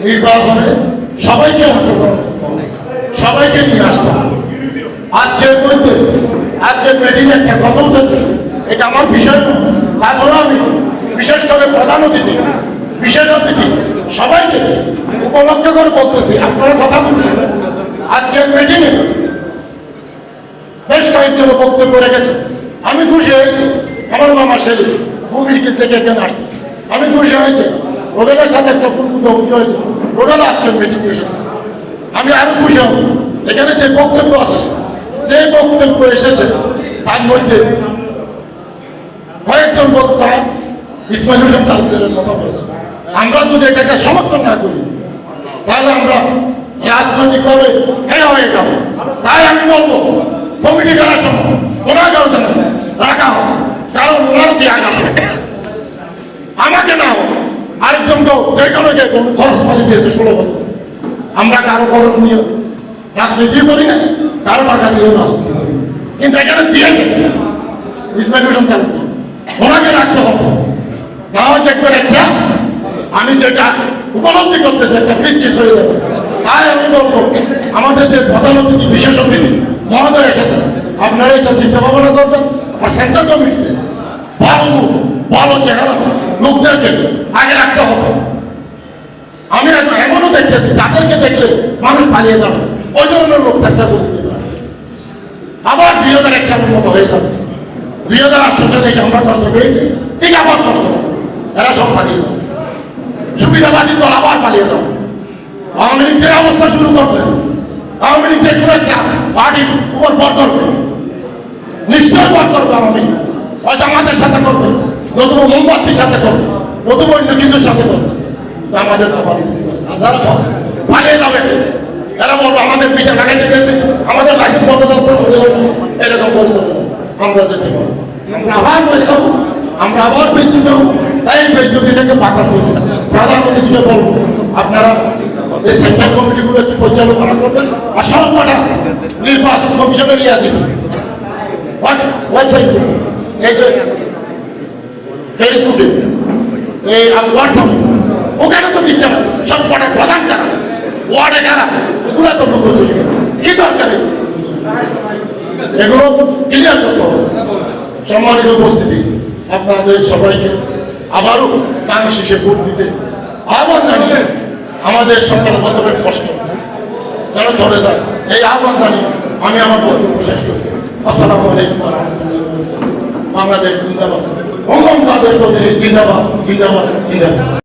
নির্বাচনে সবাইকে অংশগ্রহণ করতে হবে, সবাইকে নিয়ে আসতে হবে। আজকের মধ্যে আজকের মিটিং একটা কথা উঠেছে, এটা আমার বিষয় নয়, তারপরে আমি বিশেষ করে প্রধান অতিথি বিশেষ অতিথি সবাইকে উপলক্ষ করে বলতেছি, আপনারা কথা বলছেন। আজকের মিটিংয়ে বেশ কয়েকজন বক্তব্য রেখেছে, আমি খুশি হয়েছি। আমার মামা ছেলে ভূমির থেকে এখানে আসছে, আমি খুশি হয়েছি। রোডেলের সাথে একটা পূর্ণ হয়েছে, রোডেল আজকের মিটিংয়ে এসেছে, আমি আরো খুশি হব। এখানে যে বক্তব্য আছে, যে বক্তব্য এসেছে তার মধ্যে কয়েকজন বক্তা ইসমাইল হোসেন তালুকদারের কথা বলেছে। আমরা যদি এটাকে সমর্থন না করি তাহলে আমরা রাজনৈতিকভাবে হেরা হয়ে যাব। তাই আমি বলবো কমিটি করার সময় ওনার কারণে রাখা হোক, কারণ ওনার যে আঘাত আমাকে না হোক, আরেকজনকেও যে কোনো খরচ পালি দিয়েছে 16 বছর। আমরা কারো খরচ নিয়ে রাজনীতি করি না, কারো টাকা দিয়েও রাজনীতি করি, কিন্তু এখানে দিয়েছে ইসমাইল হোসেন তালুকদার, ওনাকে রাখতে হবে। না হয় দেখবেন একটা আমি যেটা উপলব্ধি করতেছি একটা পিস হয়ে যাবে। তাই আমি বলবো আমাদের যে প্রধান অতিথি বিশেষ অতিথি মহোদয় এসেছেন, আপনারা এটা চিন্তা ভাবনা করবেন। আর সেন্ট্রাল কমিটিতে ভালো মুখ ভালো চেহারা লোকদেরকে আগে রাখতে হবে। আমি এমনও দেখতেছি তাদেরকে দেখলে মানুষ পালিয়ে যাবে, ওই ধরনের লোক সেন্ট্রাল কমিটিতে আছে। আবার 2001 সালের মতো হয়ে যাবে। 2008 সালে এসে আমরা কষ্ট পেয়েছি, ঠিক আবার কষ্ট হবে, এরা সব পালিয়ে যাবে। সুবিধাবাদী দল আবার পালিয়ে যাবে। আওয়ামী লীগ যে অবস্থা শুরু করছে, আওয়ামী লীগ যে কোনো একটা পার্টির উপর বর করবে, নিশ্চয় বর করবে। আওয়ামী লীগ ওই জামাতের সাথে করবে, নতুবা মোমবাতির সাথে করবে, নতুবা অন্য কিছুর সাথে করবে। আমাদের যারা পালিয়ে যাবে এরা বলবো আমাদের পিছিয়ে লাগাইতে গেছে, আমাদের লাইসেন্স বন্ধ এরকম বলছে। আমরা যেতে পারবো, আমরা আবার বলে যাবো, আমরা আবার বেঞ্চিত হবো। তাই বেঞ্চি থেকে বাঁচাতে হবে। প্রধানমন্ত্রী ছিল বলবো আপনারা এই সেন্ট্রাল কমিটিগুলো একটু পর্যালোচনা করবেন। আর সব কটা নির্বাচন কমিশনের ইয়া দিচ্ছে ওয়েবসাইট, এই যে ফেসবুকে, এই হোয়াটসঅ্যাপে, ওখানে তো দিচ্ছে না। সব কটা প্রধান কারা, ওয়ার্ডে কারা, ওগুলো তো লোক চলে গেল। কি দরকার এগুলো ক্লিয়ার করতে হবে। সম্মানিত উপস্থিতি, আপনাদের সবাইকে আবারও কান শেষে ভোট দিতে আহ্বান জানিয়ে আমাদের 17 বছরের কষ্ট যেন চলে যায়, এই আহ্বান জানিয়ে আমি আমার বক্তব্য শেষ করছি। আসসালামু আলাইকুম ওয়া রাহমাতুল্লাহি ওয়া বারাকাতুহু। বাংলাদেশ জিন্দাবাদ, বঙ্গবন্ধু চৌধুরী জিন্দাবাদ, জিন্দাবাদ, জিন্দাবাদ।